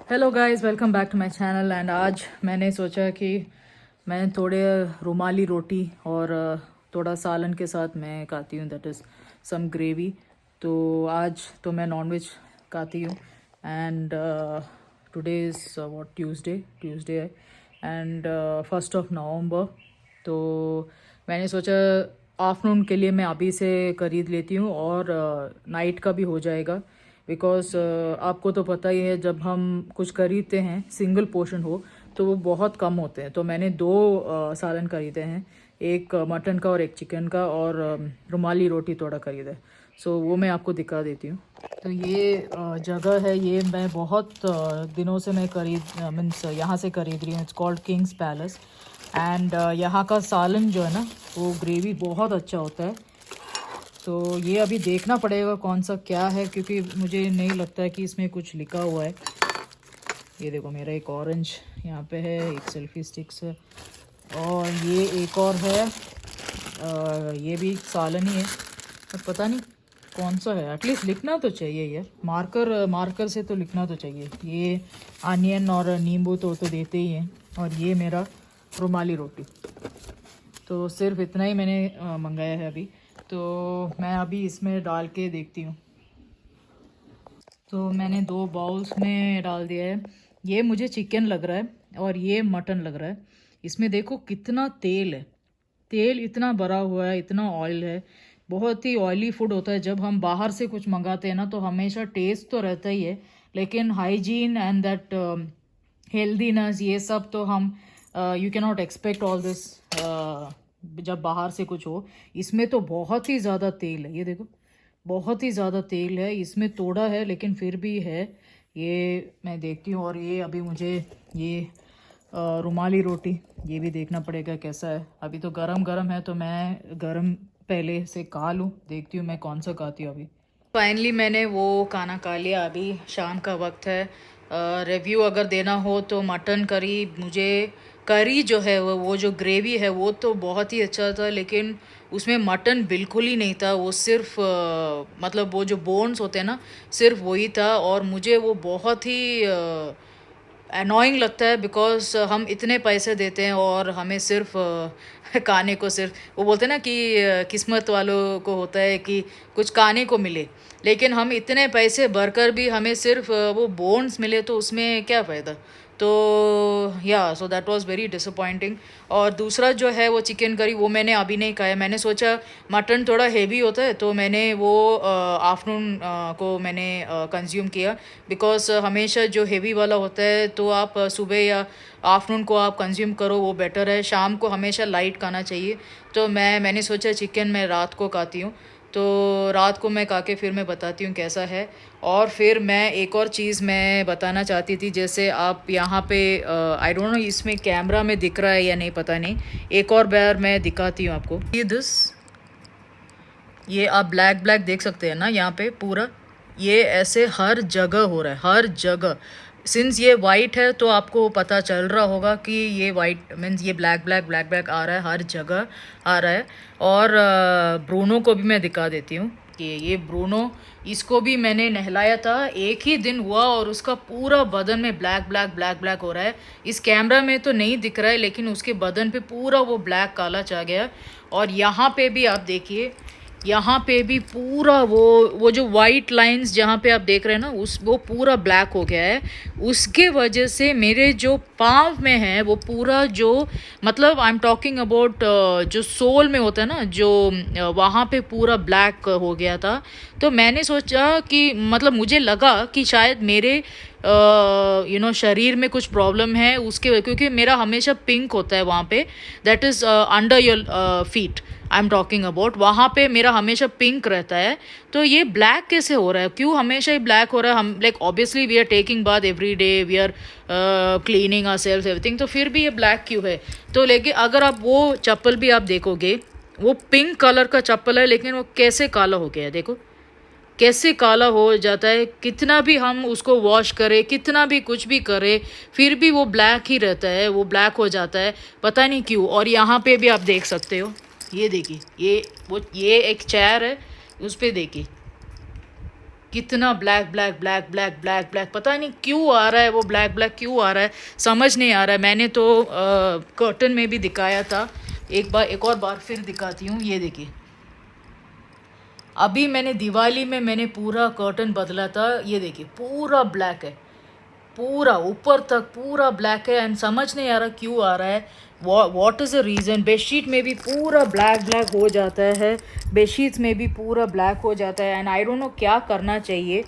Hello guys, welcome back to my channel. And आज मैंने सोचा कि मैं थोड़े रुमाली रोटी और थोड़ा सालन के साथ मैं खाती हूँ, दैट इज़ सम ग्रेवी। तो आज तो मैं नॉनवेज खाती हूँ। And today is what Tuesday है एंड 1 नवंबर। तो मैंने सोचा आफ्टरनून के लिए मैं अभी से ख़रीद लेती हूँ और नाइट का भी हो जाएगा। बिकॉज आपको तो पता ही है, जब हम कुछ खरीदते हैं सिंगल पोर्शन हो तो वो बहुत कम होते हैं। तो मैंने दो सालन खरीदे हैं, एक मटन का और एक चिकन का, और रुमाली रोटी थोड़ा खरीदा है। सो वो मैं आपको दिखा देती हूँ। तो ये जगह है, ये मैं बहुत दिनों से मैं मीन्स यहाँ से खरीद रही हूँ। It's called Kings palace. And यहाँ का सालन जो है ना, वो ग्रेवी बहुत अच्छा होता है। तो ये अभी देखना पड़ेगा कौन सा क्या है, क्योंकि मुझे नहीं लगता है कि इसमें कुछ लिखा हुआ है। ये देखो, मेरा एक ऑरेंज यहाँ पे है, एक सेल्फी स्टिक्स है, और ये एक और है। ये भी सालन ही है, पर पता नहीं कौन सा है। एटलीस्ट लिखना तो चाहिए यार, मार्कर से तो लिखना तो चाहिए। ये अनियन और नींबू तो देते ही हैं। और ये मेरा रुमाली रोटी। तो सिर्फ इतना ही मैंने मंगाया है अभी। तो मैं अभी इसमें डाल के देखती हूँ। तो मैंने 2 बाउल्स में डाल दिया है। ये मुझे चिकन लग रहा है और ये मटन लग रहा है। इसमें देखो कितना तेल है, तेल इतना भरा हुआ है, इतना ऑयल है। बहुत ही ऑयली फूड होता है। जब हम बाहर से कुछ मंगाते हैं ना, तो हमेशा टेस्ट तो रहता ही है, लेकिन हाइजीन एंड दैट हेल्दीनेस, ये सब तो हम you can not expect all this जब बाहर से कुछ हो। इसमें तो बहुत ही ज़्यादा तेल है, ये देखो बहुत ही ज़्यादा तेल है। इसमें थोड़ा है लेकिन फिर भी है। ये मैं देखती हूँ। और ये अभी मुझे ये रुमाली रोटी, ये भी देखना पड़ेगा कैसा है। अभी तो गरम गरम है, तो मैं गरम पहले से खा लूँ। देखती हूँ मैं कौन सा खाती हूँ अभी। फाइनली मैंने वो खाना खा लिया। अभी शाम का वक्त है। रिव्यू अगर देना हो तो मटन करी, मुझे करी जो है वो जो ग्रेवी है वो तो बहुत ही अच्छा था, लेकिन उसमें मटन बिल्कुल ही नहीं था। वो सिर्फ मतलब वो जो बोन्स होते हैं ना, सिर्फ वही था। और मुझे वो बहुत ही अनोइंग लगता है, बिकॉज हम इतने पैसे देते हैं और हमें सिर्फ खाने को, सिर्फ वो बोलते हैं ना कि किस्मत वालों को होता है कि कुछ खाने को मिले, लेकिन हम इतने पैसे भरकर भी हमें सिर्फ वो बोन्स मिले, तो उसमें क्या फ़ायदा। तो या so that was very disappointing. और दूसरा जो है वो चिकन करी, वो मैंने अभी नहीं खाया। मैंने सोचा मटन थोड़ा हेवी होता है, तो मैंने वो आफ्टरनून को मैंने कंज्यूम किया। बिकॉज हमेशा जो हेवी वाला होता है तो आप सुबह या आफ्टरनून को आप कंज्यूम करो, वो बेटर है। शाम को हमेशा लाइट खाना चाहिए। तो मैंने सोचा चिकन मैं रात को खाती हूँ। तो रात को मैं खा के फिर मैं बताती हूँ कैसा है। और फिर मैं एक और चीज़ मैं बताना चाहती थी, जैसे आप यहाँ पे आई डोंट नो इसमें कैमरा में दिख रहा है या नहीं, पता नहीं। एक और बार मैं दिखाती हूँ आपको। ये आप ब्लैक ब्लैक देख सकते हैं ना, यहाँ पे पूरा ये ऐसे हर जगह हो रहा है, हर जगह। सिंस ये वाइट है तो आपको पता चल रहा होगा कि ये वाइट मीन्स ये ब्लैक ब्लैक ब्लैक ब्लैक आ रहा है, हर जगह आ रहा है। और ब्रूनो को भी मैं दिखा देती हूँ कि ये ब्रूनो, इसको भी मैंने नहलाया था, एक ही दिन हुआ और उसका पूरा बदन में ब्लैक ब्लैक ब्लैक ब्लैक हो रहा है। इस कैमरा में तो नहीं दिख रहा है, लेकिन उसके बदन पे पूरा वो ब्लैक काला छा गया। और यहाँ पे भी आप देखिए, यहाँ पे भी पूरा वो जो वाइट लाइंस जहाँ पे आप देख रहे हैं ना, वो पूरा ब्लैक हो गया है। उसके वजह से मेरे जो पाँव में है वो पूरा जो, मतलब आई एम टॉकिंग अबाउट जो सोल में होता है ना, जो वहाँ पे पूरा ब्लैक हो गया था। तो मैंने सोचा कि मतलब मुझे लगा कि शायद मेरे शरीर में कुछ प्रॉब्लम है उसके, क्योंकि मेरा हमेशा पिंक होता है वहाँ पे, that is under your feet I am talking about, वहाँ पे मेरा हमेशा पिंक रहता है। तो ये ब्लैक कैसे हो रहा है, क्यों हमेशा ही ब्लैक हो रहा है। हम like obviously we are taking bath every day, we are cleaning our self everything, तो फिर भी ये ब्लैक क्यों है। तो लेकिन अगर आप वो चप्पल भी आप देखोगे, वो पिंक कलर का चप्पल है, लेकिन वो कैसे काला हो गया है, देखो कैसे काला हो जाता है। कितना भी हम उसको वॉश करें, कितना भी कुछ भी करें, फिर भी वो ब्लैक ही रहता है, वो ब्लैक हो जाता है, पता नहीं क्यों। और यहाँ पे भी आप देख सकते हो, ये देखिए, ये एक चेयर है, उस पर देखिए कितना black black black black black black, पता नहीं क्यों आ रहा है वो ब्लैक ब्लैक, क्यों आ रहा है समझ नहीं आ रहा है। मैंने तो कर्टन में भी दिखाया था, एक और बार फिर दिखाती हूँ। ये देखिए, अभी मैंने दिवाली में मैंने पूरा कर्टन बदला था, ये देखिए पूरा ब्लैक है, पूरा ऊपर तक पूरा ब्लैक है। एंड समझ नहीं आ रहा क्यों आ रहा है, what is the reason. Bedsheet में भी पूरा ब्लैक ब्लैक हो जाता है, बेडशीट्स में भी पूरा ब्लैक हो जाता है। एंड आई डोंट नो क्या करना चाहिए।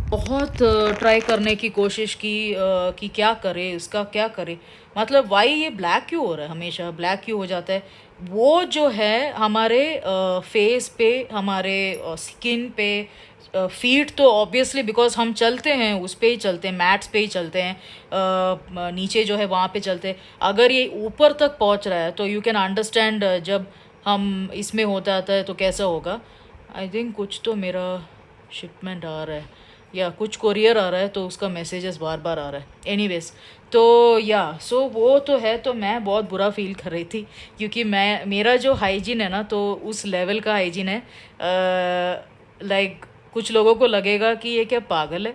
बहुत ट्राई करने की कोशिश की कि क्या करे, उसका क्या करे, मतलब वाई ये ब्लैक क्यों हो रहा है, हमेशा ब्लैक क्यों हो जाता है। वो जो है हमारे फेस पे, हमारे स्किन पे, फीट तो ऑब्वियसली बिकॉज हम चलते हैं उस पे ही चलते हैं, मैट्स पे ही चलते हैं, नीचे जो है वहाँ पे चलते हैं। अगर ये ऊपर तक पहुँच रहा है तो यू कैन अंडरस्टैंड जब हम इसमें होता आता है तो कैसा होगा। आई थिंक कुछ तो मेरा शिपमेंट आ रहा है या कुछ कोरियर आ रहा है तो उसका मैसेजेस बार बार आ रहा है। एनीवेज, तो या सो वो तो है, तो मैं बहुत बुरा फील कर रही थी क्योंकि मेरा जो हाइजीन है ना तो उस लेवल का हाइजीन है, लाइक कुछ लोगों को लगेगा कि ये क्या पागल है,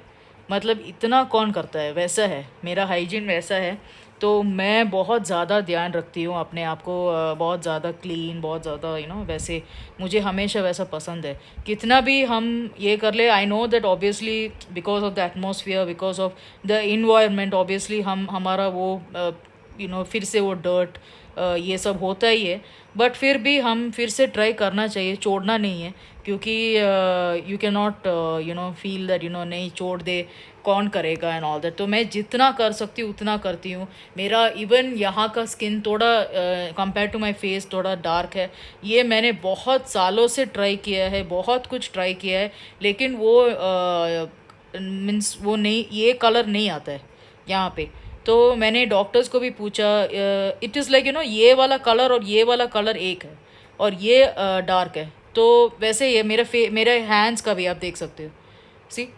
मतलब इतना कौन करता है, वैसा है मेरा हाइजीन, वैसा है। तो मैं बहुत ज़्यादा ध्यान रखती हूँ अपने आप को, बहुत ज़्यादा क्लीन, बहुत ज़्यादा वैसे मुझे हमेशा वैसा पसंद है। कितना भी हम ये कर ले, I know that obviously because of the atmosphere, because of the environment, obviously हमारा वो फिर से वो डर्ट ये सब होता ही है। बट फिर भी हम फिर से ट्राई करना चाहिए, छोड़ना नहीं है, क्योंकि you can not feel that नहीं छोड़ दे, कौन करेगा एंड ऑल दैट। तो मैं जितना कर सकती हूँ उतना करती हूँ। मेरा इवन यहाँ का स्किन थोड़ा कंपेयर टू माय फेस थोड़ा डार्क है, ये मैंने बहुत सालों से ट्राई किया है, बहुत कुछ ट्राई किया है, लेकिन वो मीन्स वो नहीं, ये कलर नहीं आता है यहाँ पे। तो मैंने डॉक्टर्स को भी पूछा, इट इज़ लाइक ये वाला कलर और ये वाला कलर एक है और ये डार्क है। तो वैसे ये मेरे हैंड्स का भी आप देख सकते हो, सी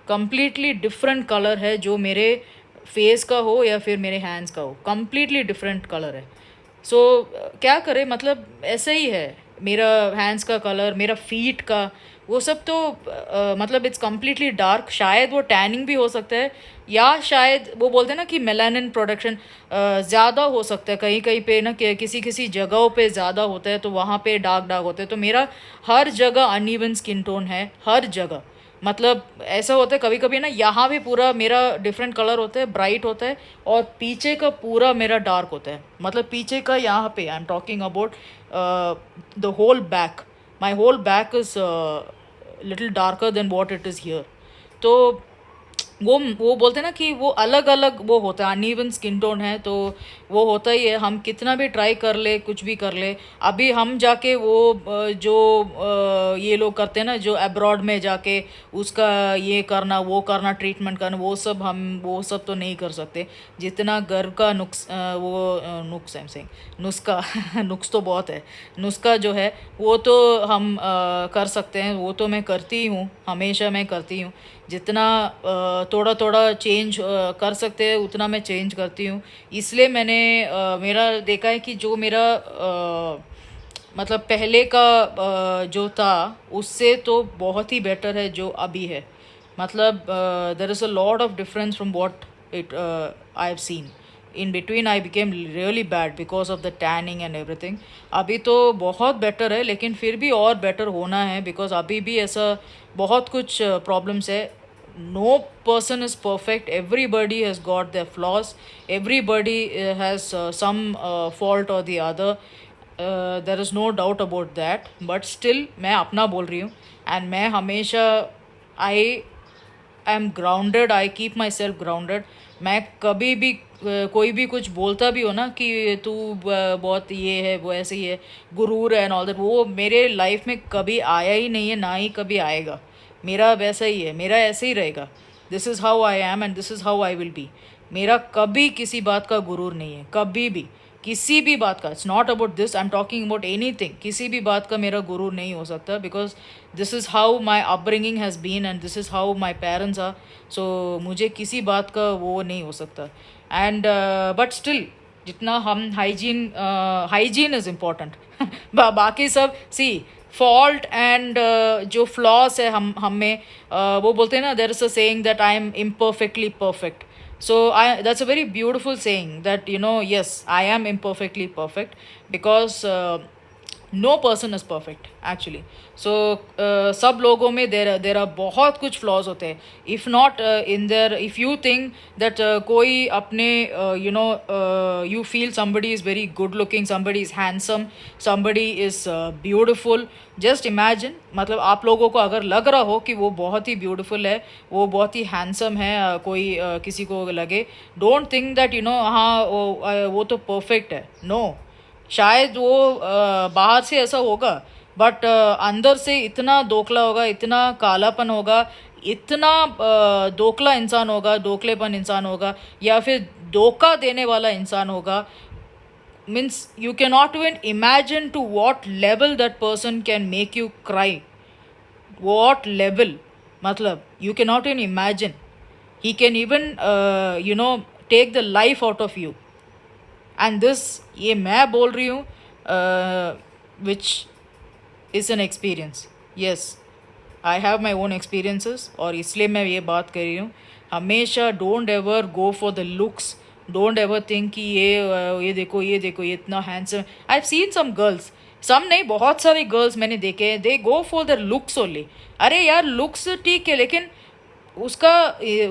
कम्प्लीटली डिफरेंट कलर है, जो मेरे फेस का हो या फिर मेरे हैंड्स का हो, कम्प्लीटली डिफरेंट कलर है। सो क्या करें, मतलब ऐसा ही है, मेरा हैंड्स का कलर, मेरा फीट का वो सब तो मतलब इट्स कम्प्लीटली डार्क। शायद वो टैनिंग भी हो सकता है, या शायद वो बोलते हैं ना कि मेलानिन प्रोडक्शन ज़्यादा हो सकता है कहीं कहीं पे ना, किसी किसी जगहों पे ज़्यादा होता है तो वहाँ पे डार्क डार्क होते हैं। तो मेरा हर जगह अनइवन स्किन टोन है, हर जगह। मतलब ऐसा होता है कभी कभी ना, यहाँ भी पूरा मेरा डिफरेंट कलर होता है, ब्राइट होता है, और पीछे का पूरा मेरा डार्क होता है। मतलब पीछे का यहाँ पे I am talking about the whole back, my whole back is little darker than what it is here. तो वो बोलते हैं ना कि वो अलग अलग वो होता है, अनइवन स्किन टोन है, तो वो होता ही है। हम कितना भी ट्राई कर ले, कुछ भी कर ले, अभी हम जाके वो जो ये लोग करते हैं ना, जो अब्रॉड में जाके उसका ये करना, वो करना, ट्रीटमेंट करना, वो सब तो नहीं कर सकते जितना घर का नुक्स आई एम सेइंग, नुस्खा नुक्स तो बहुत है, नुस्खा जो है वो तो हम कर सकते हैं। वो तो मैं करती हूँ, हमेशा मैं करती हूँ। जितना थोड़ा थोड़ा चेंज कर सकते हैं उतना मैं चेंज करती हूँ। इसलिए मैंने मेरा देखा है कि जो मेरा मतलब पहले का जो था उससे तो बहुत ही बेटर है जो अभी है। मतलब there is a lot of difference from what it I have seen. In between I became really bad because of the tanning and everything. अभी तो बहुत बेटर है, लेकिन फिर भी और बेटर होना है, बिकॉज अभी भी ऐसा बहुत कुछ प्रॉब्लम्स है। No person is perfect, everybody has got their flaws, everybody has some fault or the other, there is no doubt about that, but still मैं अपना बोल रही हूँ, and मैं हमेशा I am grounded, I keep myself grounded। मैं कभी भी कोई भी कुछ बोलता भी हो ना कि तू बहुत ये है, वो ऐसे ही है, गुरूर है एंड ऑल दैट, वो मेरे लाइफ में कभी आया ही नहीं है, ना ही कभी आएगा। मेरा वैसा ही है, मेरा ऐसे ही रहेगा। This is how I am and this is how I will be. मेरा कभी किसी बात का गुरूर नहीं है, कभी भी किसी भी बात का। It's not about this, I am talking about anything. किसी भी बात का मेरा गुरूर नहीं हो सकता, because this is how my upbringing has been and this is how my parents are. So मुझे किसी बात का वो नहीं हो सकता। एंड बट स्टिल जितना हम हाइजीन इज़ इम्पॉर्टेंट बाकी सब सी फॉल्ट एंड जो फ्लॉस है हम में, वो बोलते हैं ना, there is a saying that I am imperfectly perfect. So that's a very beautiful saying that, yes, I am imperfectly perfect, because no person is perfect actually. So सब लोगों में देर आर बहुत कुछ फ्लॉज होते हैं. If not in their, if you think that कोई अपने you feel somebody is very good looking, somebody is handsome, somebody is beautiful, just imagine. मतलब आप लोगों को अगर लग रहा हो कि वो बहुत ही ब्यूटिफुल है, वो बहुत ही हैंडसम है, कोई किसी को लगे, डोंट थिंक दैट हाँ वो तो परफेक्ट है. नो, शायद वो बाहर से ऐसा होगा, बट अंदर से इतना दोखला होगा, इतना कालापन होगा, इतना दोखला इंसान होगा, दोखलेपन इंसान होगा, या फिर धोखा देने वाला इंसान होगा. Means you can not even imagine to what level that person can make you cry. What level, मतलब you can not even imagine. He can even take the life out of you. And this, ये मैं बोल रही हूँ which is an experience. Yes, I have my own experiences, और इसलिए मैं ये बात कर रही हूँ. हमेशा don't ever go for the looks. Don't ever think कि ये देखो, ये देखो, ये इतना handsome. I have seen some girls, some नहीं, बहुत सारी गर्ल्स मैंने देखे हैं, they go for the looks only. अरे यार, लुक्स ठीक है, लेकिन उसका,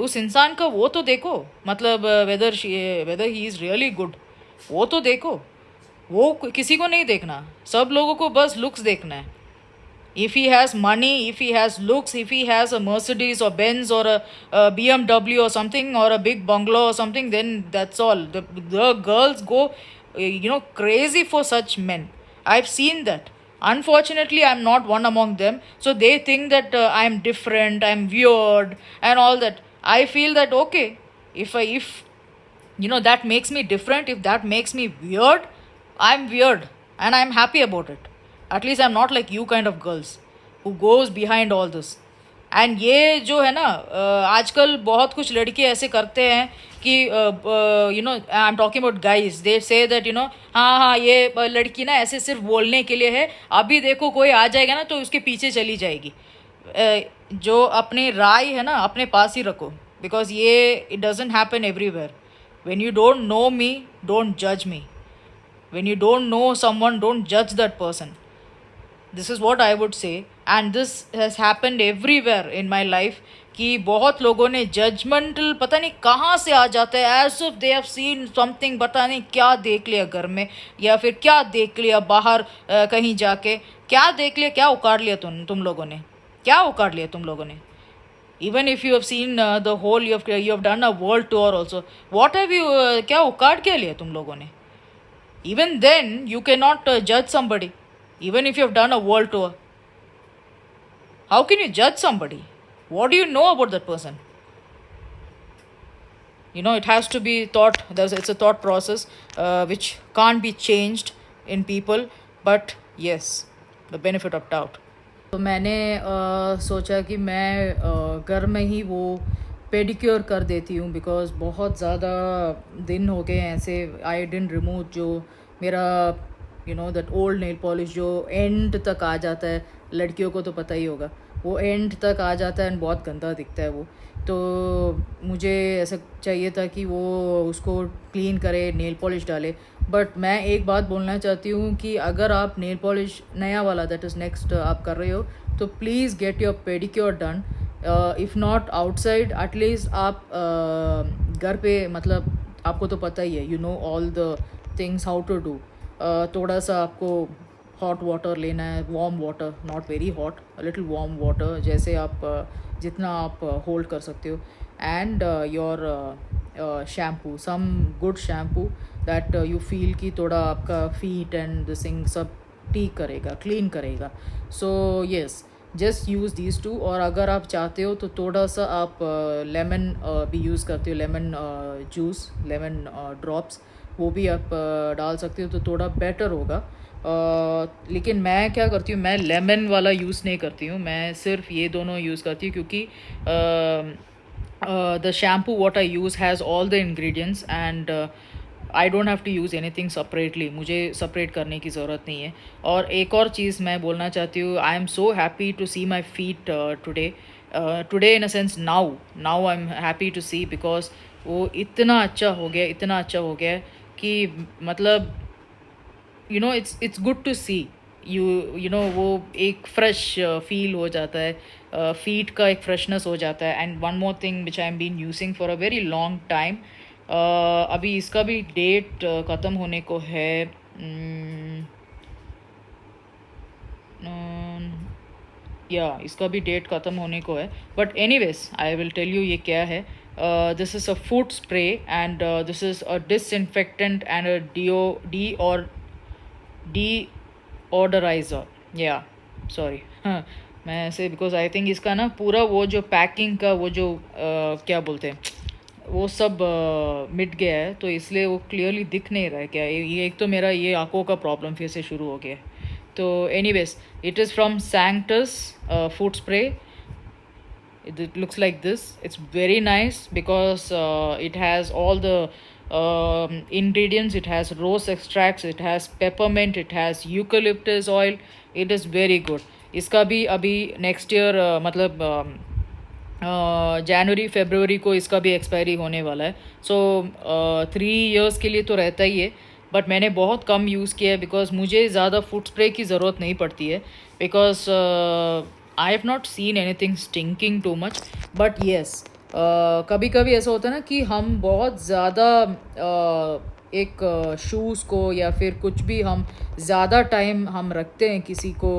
उस इंसान का वो तो देखो, मतलब weather he is really good, वो तो देखो. वो किसी को नहीं देखना, सब लोगों को बस लुक्स देखना है. If he has money, if he has looks, if he has a Mercedes or Benz or a BMW or something, or a big bungalow or something, then that's all. The girls go, crazy for such men. I've seen that. Unfortunately, I'm not one among them. So they think that I'm different, I'm weird, and all that. I feel that, okay, if that makes me different, if that makes me weird, I'm weird, and I'm happy about it. At least I'm not like you kind of girls who goes behind all this. And ये जो है ना, आजकल बहुत कुछ लड़के ऐसे करते हैं कि आई am talking about guys, they say that हाँ हाँ, ये लड़की ना ऐसे सिर्फ बोलने के लिए है, अभी देखो कोई आ जाएगा ना तो उसके पीछे चली जाएगी. जो अपनी राय है ना, अपने पास ही रखो, बिकॉज ये it doesn't happen everywhere. When you don't know me, don't judge me. When you don't know someone, don't judge that person. This is what I would say, and this has happened everywhere in my life. कि बहुत लोगों ने judgemental पता नहीं कहाँ से आ जाता है, as if they have seen something, पता नहीं क्या देख लिया घर में, या फिर क्या देख लिया बाहर कहीं जाके, क्या देख लिया, क्या उखाड़ लिया तुम लोगों ने, क्या उखाड़ लिया तुम लोगों ने. Even if you have seen the whole, you have done a world tour also. What have you क्या उखाड़ के लिया तुम लोगों ने? Even then you cannot judge somebody. Even if you have done a world tour, how can you judge somebody? What do you know about that person? It has to be thought. It's a thought process which can't be changed in people. But yes, the benefit of doubt. तो मैंने सोचा कि मैं घर में ही वो pedicure कर देती हूँ, बिकॉज़ बहुत ज़्यादा दिन हो गए ऐसे. आई डिडंट रिमूव जो मेरा दैट ओल्ड नेल पॉलिश जो एंड तक आ जाता है, लड़कियों को तो पता ही होगा, वो एंड तक आ जाता है एंड बहुत गंदा दिखता है वो. तो मुझे ऐसा चाहिए था कि वो उसको क्लीन करे, नेल पॉलिश डाले. बट मैं एक बात बोलना चाहती हूँ कि अगर आप नेल पॉलिश नया वाला, दैट इज़ नेक्स्ट, आप कर रहे हो, तो please get your pedicure done. If not outside, at least आप घर पे, मतलब आपको तो पता ही है, all the things how to do. थोड़ा सा आपको हॉट वाटर लेना है, warm water, not very hot, little warm water, जैसे आप जितना आप होल्ड कर सकते हो. And your shampoo, some good shampoo that you feel कि थोड़ा आपका फीट एंड दिस थिंग सब ठीक करेगा, क्लीन करेगा. So yes, just use these two. और अगर आप चाहते हो तो थोड़ा सा आप लेमन भी यूज़ करते हो, लेमन जूस, लेमन ड्रॉप्स, वो भी आप डाल सकते हो, तो थोड़ा बेटर होगा. लेकिन मैं क्या करती हूँ, मैं लेमन वाला यूज़ नहीं करती हूँ, मैं सिर्फ ये दोनों यूज़ करती हूँ, क्योंकि the shampoo what I use has all the ingredients, and I don't have to use anything separately, मुझे सेपरेट करने की ज़रूरत नहीं है। और एक और चीज़ मैं बोलना चाहती हूँ, I am so happy to see my feet today, today in a sense now, now I am happy to see, because वो इतना अच्छा हो गया, इतना अच्छा हो गया कि मतलब you know it's good to see, you know वो एक फ्रेश फील हो जाता है, फीट का एक फ्रेशनेस हो जाता है। And one more thing which I am been using for a very long time, अभी इसका भी डेट ख़त्म होने को है, या इसका भी डेट ख़त्म होने को है, but anyways I will tell you ये क्या है। This is a foot spray and this is a disinfectant and a deodorizer, या सॉरी, हाँ मैं ऐसे, बिकॉज आई थिंक इसका ना पूरा वो जो पैकिंग का वो जो क्या बोलते हैं वो सब मिट गया है, तो इसलिए वो क्लियरली दिख नहीं रहा है क्या। ये एक तो मेरा ये आंखों का प्रॉब्लम फिर से शुरू हो गया है। तो anyways it is from Sanctus food spray, it looks like this. It's very nice because it has all the ingredients. It has rose extracts, it has peppermint, it has eucalyptus oil. It is very good. इसका भी अभी next year मतलब जनवरी फरवरी को इसका भी expiry होने वाला है। सो 3 years के लिए तो रहता ही है, बट मैंने बहुत कम यूज़ किया है बिकॉज मुझे ज़्यादा फूड स्प्रे की ज़रूरत नहीं पड़ती है, because I have not seen anything stinking too much. But yes, कभी कभी ऐसा होता है ना कि हम बहुत ज़्यादा एक शूज़ को या फिर कुछ भी हम ज़्यादा टाइम हम रखते हैं किसी को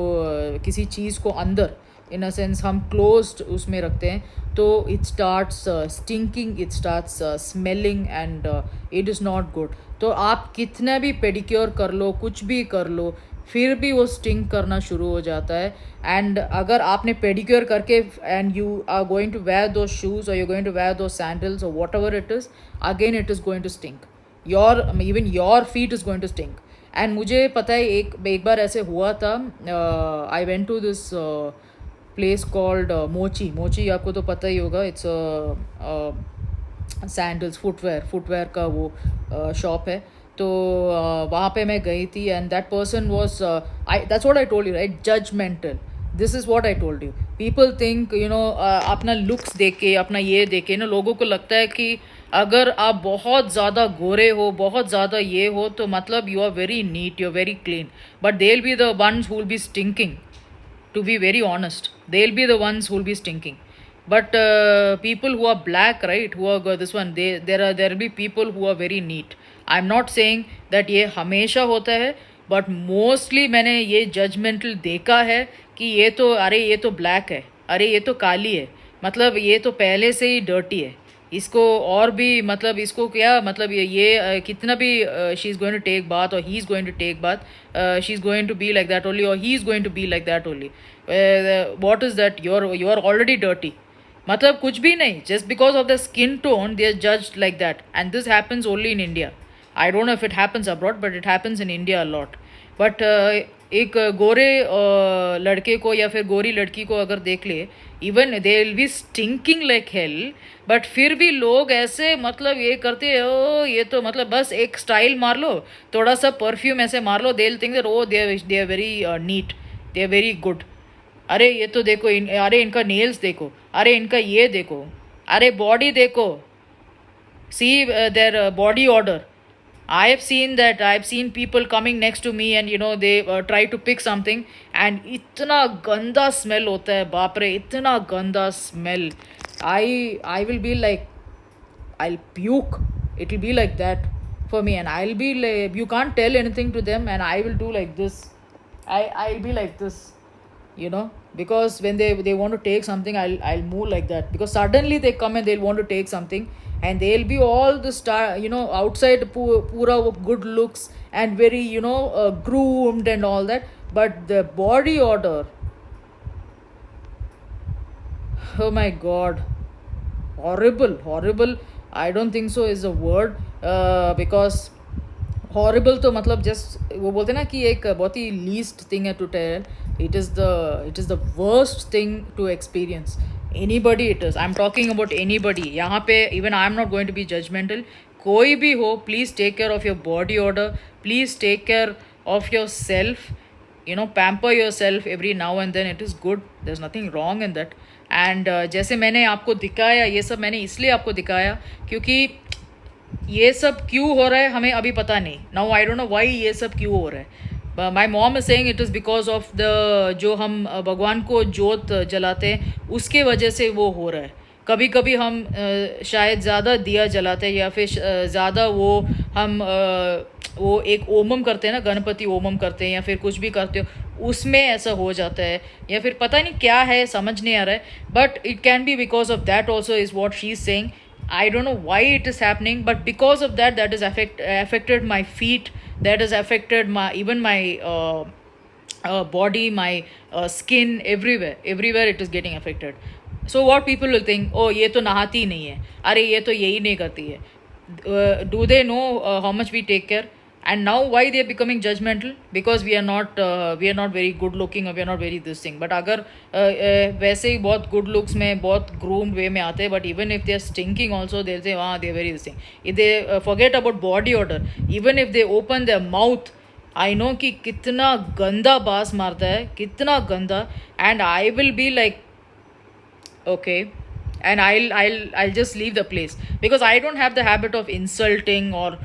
किसी चीज़ को अंदर, इन अ सेंस हम क्लोज्ड उसमें रखते हैं, तो it starts stinking, it starts smelling and it is not good. तो आप कितना भी पेडिक्योर कर लो, कुछ भी कर लो, फिर भी वो स्टिंक करना शुरू हो जाता है। एंड अगर आपने पेडिक्योर करके and you are going to wear those shoes और you going to wear those sandals और whatever it is, again it is going to stink, even your feet is going to stink. And मुझे पता है एक बार ऐसे हुआ था, I went to this place called Mochi. Mochi आपको तो पता ही होगा, इट्स सैंडल्स फुटवेयर का वो शॉप है। तो वहाँ पे मैं गई थी and that person was, I that's what I told you right, judgmental. This is what I told you, people think you know, अपना लुक्स देख के, अपना ये देख के ना, लोगों को लगता है कि अगर आप बहुत ज़्यादा गोरे हो, बहुत ज़्यादा ये हो, तो मतलब you are very neat, you are very clean, but they will be the ones who will be stinking, to be very honest. They'll be the ones who will be stinking. But people who are black, right, who are this one, there will be people who are very neat. I'm not saying that ये हमेशा होता है, but mostly मैंने ये judgmental देखा है कि ये तो, अरे ये तो black है, अरे ये तो काली है, मतलब ये तो पहले से ही dirty है, इसको और भी मतलब इसको क्या मतलब ये कितना भी she is going to take bath और he is going to take bath, she is going to be like that only और he is going to be like that only. What is that, you are already dirty, मतलब कुछ भी नहीं, just because of the skin tone they are judged like that, and this happens only in India. I don't know if it happens abroad, but it happens in India a lot. But एक गोरे लड़के को या फिर गोरी लड़की को अगर देख ले, even they will be stinking like hell, but फिर भी लोग ऐसे मतलब ये करते हैं, ओ ये तो मतलब बस एक स्टाइल मार लो, थोड़ा सा परफ्यूम ऐसे मार लो, they will think that oh they are very neat, they are very good. अरे ये तो देखो अरे इनका नेल्स देखो, अरे इनका ये देखो, अरे बॉडी देखो, see their body odour. I have seen that. I have seen people coming next to me and you know they try to pick something and इतना गंदा smell होता है, बाप रे इतना गंदा smell. I will be like, I'll puke. It will be like that for me and I'll be like, you can't tell anything to them and I will do like this. I'll be like this, you know, because when they want to take something, I'll move like that, because suddenly they come and they'll want to take something and they'll be all the star, you know, outside pura good looks and very, you know, groomed and all that, but the body odor, oh my god, horrible. I don't think so is a word, because horrible तो मतलब just वो बोलते ना कि एक बहुत ही least thing है to tell, it is the worst thing to experience anybody, it is, I am talking about anybody. यहाँ पे even I am not going to be judgmental, कोई भी हो, please take care of your body odour, please take care of yourself, pamper yourself every now and then. It is good, there's nothing wrong in that. And जैसे मैंने आपको दिखाया, ये सब मैंने इसलिए आपको दिखाया क्योंकि ये सब क्यों हो रहा है हमें अभी पता नहीं. Now I don't know why ये सब क्यों हो रहा है. My mom is saying it is because of the जो हम भगवान को जोत जलाते हैं उसके वजह से वो हो रहा है. कभी कभी हम शायद ज़्यादा दिया जलाते हैं या फिर ज़्यादा वो हम वो एक ओमम करते हैं ना, गणपति ओमम करते हैं या फिर कुछ भी करते हो उसमें ऐसा हो जाता है या फिर पता नहीं क्या है, समझ नहीं आ रहा है. But it can be because of that also is what she is saying. I don't know why it is happening, but because of that, that has affected my feet, that has affected my even my body, my skin, everywhere it is getting affected. So what people will think, oh ये तो नहाती ही नहीं है, अरे ये तो यही नहीं करती है. Do they know how much we take care? And now why they are becoming judgmental? Because we are not very good looking or we are not very this thing. But अगर वैसे ही बहुत good looks में बहुत groomed way में आते हैं, but even if they are stinking also they'll say they are very this thing. If they forget about body odor, even if they open their mouth, I know कि कितना गंदा बास मारता है, कितना गंदा. And I will be like okay, and I'll just leave the place because I don't have the habit of insulting or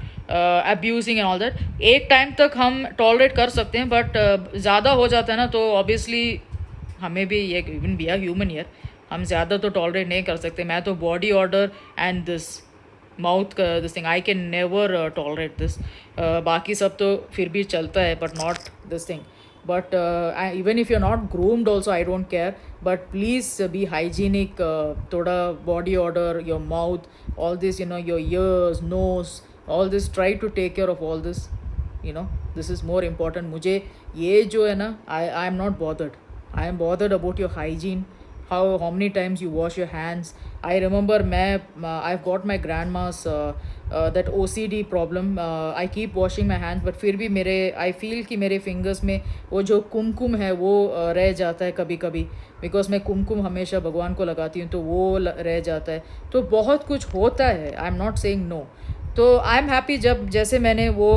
abusing and all that. एक time तक हम टॉलरेट कर सकते हैं बट ज़्यादा हो जाता है ना तो ऑब्वियसली हमें भी ये even be a human year हम ज़्यादा तो टॉलरेट नहीं कर सकते. मैं तो body odour and this mouth का this thing I can never tolerate this. बाकी सब तो फिर भी चलता है but not this thing. But even if you're not groomed also I don't care, but please be hygienic. Thoda body odor, your mouth, all this, your ears, nose, all this, try to take care of all this. This is more important. मुझे ये जो है ना I am not bothered. I am bothered about your hygiene, how many times you wash your hands. I remember I've got my grandma's that OCD problem. I keep washing my hands but फिर भी I feel कि मेरे fingers में वो जो कुमकुम है वो रह जाता है कभी कभी, बिकॉज मैं कुमकुम हमेशा भगवान को लगाती हूँ तो वो रह जाता है. तो बहुत कुछ होता है, I am not saying no. तो आई एम हैप्पी जब जैसे मैंने वो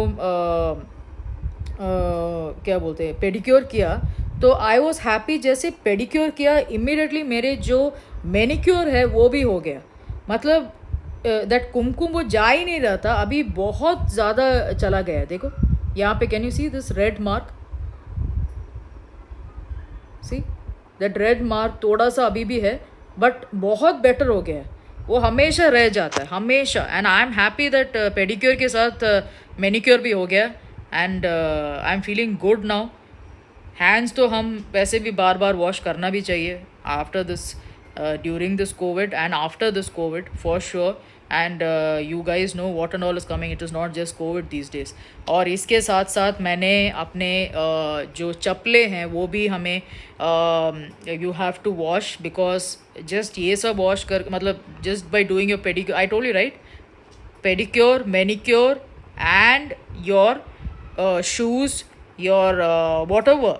क्या बोलते हैं पेडिक्योर किया तो आई वॉज हैप्पी. जैसे पेडिक्योर किया इमीडिएटली मेरे जो मैनिक्योर है वो भी हो गया. मतलब दैट कुमकुम वो जा ही नहीं रहा था, अभी बहुत ज़्यादा चला गया. देखो यहाँ पे, can you see this red mark? See that red mark थोड़ा सा अभी भी है बट बहुत बेटर हो गया है. वो हमेशा रह जाता है हमेशा. And I am happy that pedicure के साथ मैनिक्योर भी हो गया and I am feeling good now. Hands तो हम वैसे भी बार बार वॉश करना भी चाहिए after this during this Covid and after this Covid for sure. And you guys know what and all is coming. It is not just Covid these days. और इसके साथ साथ मैंने अपने जो चप्पलें हैं वो भी हमें you have to wash because just ये सब वॉश कर मतलब just by doing your pedicure, I told you right, pedicure, manicure and your shoes, your whatever,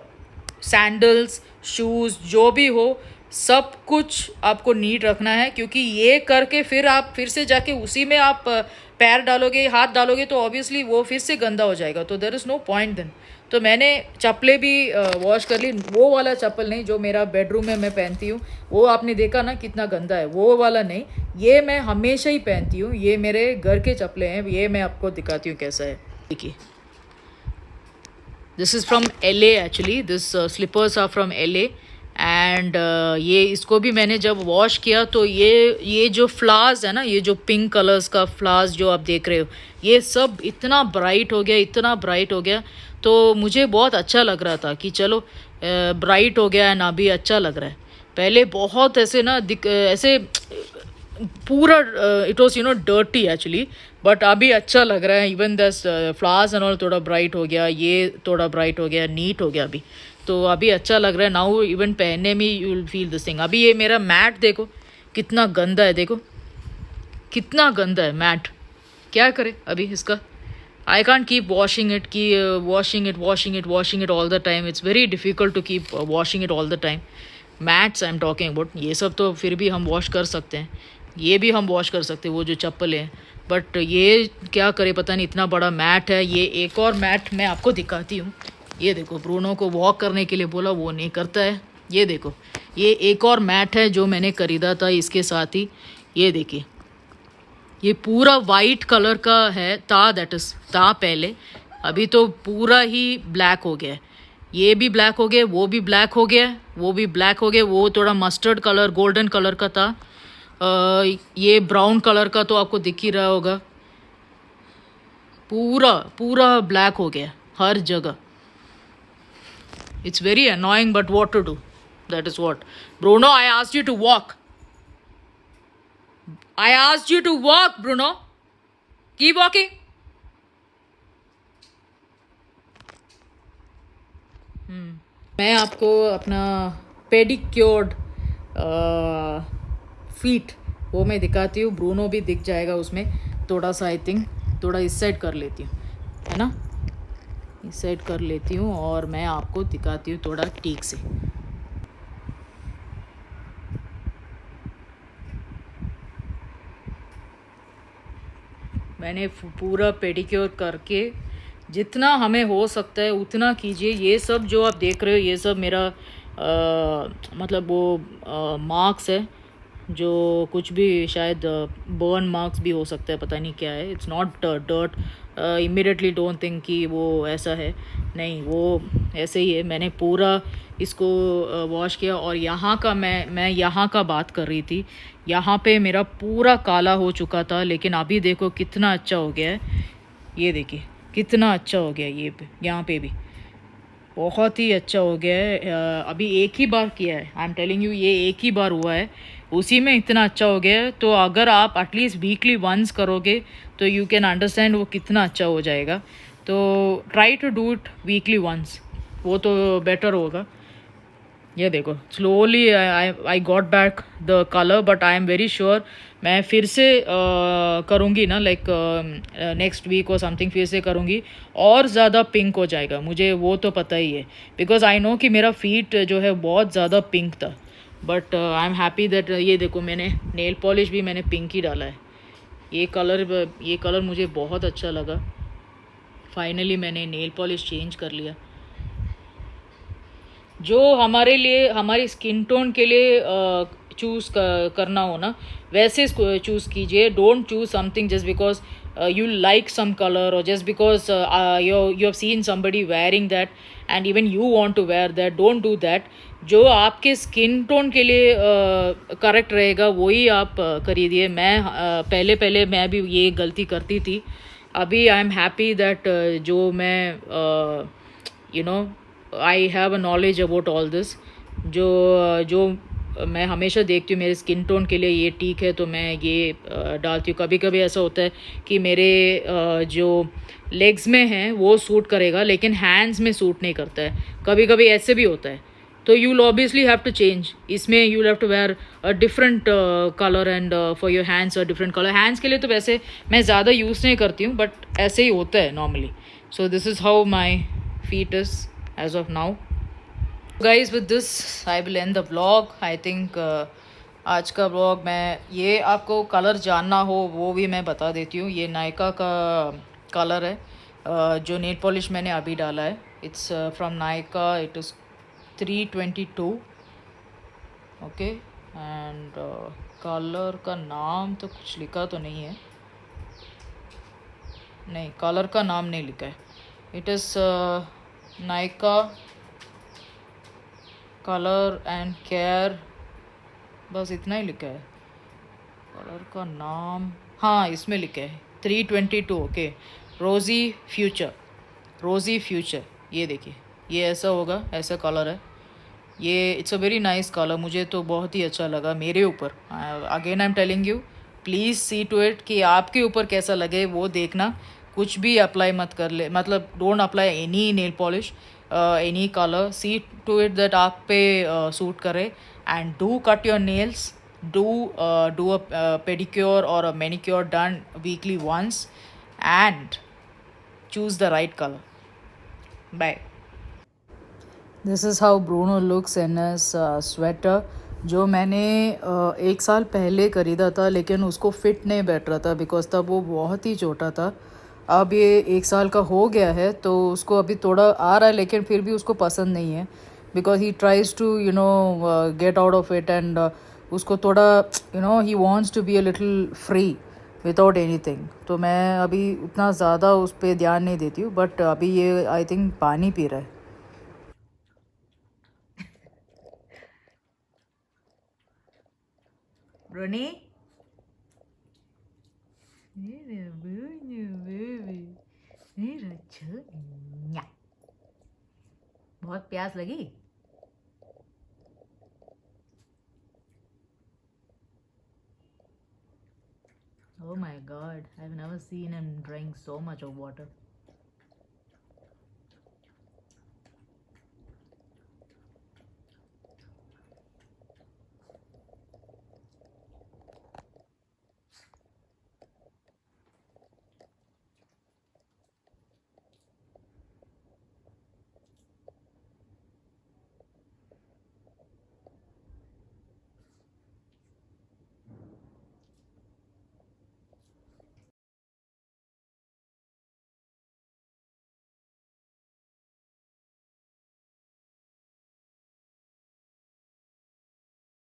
sandals, shoes, जो भी हो सब कुछ आपको नीट रखना है. क्योंकि ये करके फिर आप फिर से जाके उसी में आप पैर डालोगे, हाथ डालोगे तो ऑब्वियसली वो फिर से गंदा हो जाएगा. तो there is no point then. तो मैंने चप्पलें भी वॉश कर ली. वो वाला चप्पल नहीं जो मेरा बेडरूम में मैं पहनती हूँ, वो आपने देखा ना कितना गंदा है, वो वाला नहीं. ये मैं हमेशा ही पहनती हूँ, ये मेरे घर के चप्पलें हैं. ये मैं आपको दिखाती हूँ कैसा है. देखिए, this is from LA actually. This slippers are from LA and ये इसको भी मैंने जब वॉश किया तो ये जो फ्लावर्स है ना, ये जो पिंक कलर्स का फ्लावर्स जो आप देख रहे हो, ये सब इतना ब्राइट हो गया, इतना ब्राइट हो गया. तो मुझे बहुत अच्छा लग रहा था कि चलो ब्राइट हो गया है ना, अभी अच्छा लग रहा है. पहले बहुत ऐसे ना ऐसे पूरा it was dirty actually, but अभी अच्छा लग रहा है. इवन दस फ्लावर्स एंड ऑल थोड़ा ब्राइट हो गया, ये थोड़ा ब्राइट हो गया, नीट हो गया अभी. तो अभी अच्छा लग रहा है. नाउ इवन पहनने में you will feel this thing. अभी ये मेरा मैट देखो कितना गंदा है, देखो कितना गंदा है मैट. क्या करे अभी इसका? I can't keep washing it keep washing it all the time. It's very difficult to keep washing it all the time. Mats I am talking about. ये सब तो फिर भी हम वॉश कर सकते हैं, ये भी हम वॉश कर सकते हैं, वो जो चप्पल हैं. बट ये क्या करे पता नहीं, इतना बड़ा मैट है। ये एक और मैट मैं आपको दिखाती हूँ। ये देखो, ब्रूनो को वॉक करने के लिए बोला, वो नहीं करता है। ये देखो, ये एक और मैट है जो मैंने खरीदा था इसके साथ ही। ये देखिए, ये पूरा वाइट कलर का है, दैट इज था पहले, अभी तो पूरा ही ब्लैक हो गया है। ये भी ब्लैक हो गया, वो भी ब्लैक हो गया, वो भी ब्लैक हो गया। वो थोड़ा मस्टर्ड कलर, गोल्डन कलर का था। ये ब्राउन कलर का तो आपको दिख ही रहा होगा। पूरा पूरा ब्लैक हो गया हर जगह। It's very annoying but what to do, that is what. Bruno, I asked you to walk, I asked you to walk, Bruno. Keep walking. मैं आपको अपना पेडिक्योर्ड फीट वो मैं दिखाती हूँ। ब्रूनो भी दिख जाएगा उसमें थोड़ा सा। आई थिंक थोड़ा इस साइड कर लेती हूँ, है ना, इस साइड कर लेती हूँ और मैं आपको दिखाती हूँ थोड़ा ठीक से। मैंने पूरा पेडिक्योर करके, जितना हमें हो सकता है उतना कीजिए। ये सब जो आप देख रहे हो, ये सब मेरा मतलब वो मार्क्स है, जो कुछ भी शायद बर्न मार्क्स भी हो सकता है, पता नहीं क्या है। It's not dirt, immediately don't think कि वो ऐसा है, नहीं, वो ऐसे ही है। मैंने पूरा इसको वॉश किया। और यहाँ का मैं यहाँ का बात कर रही थी, यहाँ पे मेरा पूरा काला हो चुका था, लेकिन अभी देखो कितना अच्छा हो गया है। ये देखिए कितना अच्छा हो गया, ये यहाँ पे भी बहुत ही अच्छा हो गया है। अभी एक ही बार किया है, आई एम टेलिंग यू, ये एक ही बार हुआ है, उसी में इतना अच्छा हो गया है। तो अगर आप एटलीस्ट वीकली वंस करोगे तो यू कैन अंडरस्टैंड वो कितना अच्छा हो जाएगा। तो try to do it weekly once, वो तो बेटर होगा। ये देखो, slowly I got back the colour, but I am very sure मैं फिर से करूँगी ना, लाइक नेक्स्ट वीक और समथिंग, फिर से करूँगी और ज़्यादा पिंक हो जाएगा, मुझे वो तो पता ही है। बिकॉज आई नो कि मेरा फीट जो है बहुत ज़्यादा पिंक था। But I am happy that, ये देखो, मैंने नेल पॉलिश भी मैंने पिंक ही डाला है। ये कलर मुझे बहुत अच्छा लगा। फाइनली मैंने नेल पॉलिश चेंज कर लिया। जो हमारे लिए, हमारी स्किन टोन के लिए चूज़ करना हो ना, वैसे चूज़ कीजिए। Don't choose something just because you like some color, or just because you have seen somebody wearing that and even you want to wear that. Don't do that. जो आपके skin tone के लिए correct रहेगा वही आप खरीदिए। मैं पहले मैं भी ये गलती करती थी। अभी आई एम हैप्पी दैट जो मैं you know I have a knowledge about all this. जो जो मैं हमेशा देखती हूँ मेरे स्किन टोन के लिए ये ठीक है, तो मैं ये डालती हूँ। कभी कभी ऐसा होता है कि मेरे जो लेग्स में हैं वो सूट करेगा, लेकिन हैंड्स में सूट नहीं करता है। कभी कभी ऐसे भी होता है, तो you will obviously have to change. इसमें you will have to wear a different colour, and for your hands a different colour. Hands के लिए तो वैसे मैं ज़्यादा यूज़ नहीं करती हूँ, बट ऐसे ही होता है normally. So this is how my feet is as of now. Guys, with this I will end the vlog. I think आज का व्लॉग, मैं ये आपको कलर जानना हो वो भी मैं बता देती हूँ। ये नायका का कलर है, जो नेल पॉलिश मैंने अभी डाला है। It's from Nykaa, it is 322। Okay, and colour का नाम तो कुछ लिखा तो नहीं है, नहीं, कलर का नाम नहीं लिखा है। It is Nykaa colour and care, बस इतना ही लिखा है। कलर का नाम, हाँ, इसमें लिखा है 322। ओके, रोज़ी फ्यूचर, रोज़ी फ्यूचर। ये देखिए, ये ऐसा होगा, ऐसा कलर है ये। It's a very nice colour, मुझे तो बहुत ही अच्छा लगा मेरे ऊपर। Again I am telling you, please see to it कि आपके ऊपर कैसा लगे वो देखना। कुछ भी अप्लाई मत कर ले, मतलब don't apply any nail polish, any colour. See to it that आप पे सूट करे, and do cut your nails, do a pedicure or a manicure done weekly once, and choose the right color. Bye. This is how Bruno looks in his sweater. जो मैंने 1 साल पहले ख़रीदा था, लेकिन उसको फिट नहीं बैठ रहा था बिकॉज तब वो बहुत ही छोटा था। अब ये 1 साल का हो गया है तो उसको अभी थोड़ा आ रहा है, लेकिन फिर भी उसको पसंद नहीं है because he tries to get out of it and उसको थोड़ा ही wants to be a little free without anything. तो मैं अभी उतना ज़्यादा उस पर ध्यान नहीं देती हूँ, बट अभी ये आई थिंक पानी पी रहा है। रोनी, मेरा बेबी, मेरा छुन्या, बहुत प्यास लगी। Oh my god, I've never seen him drink so much of water.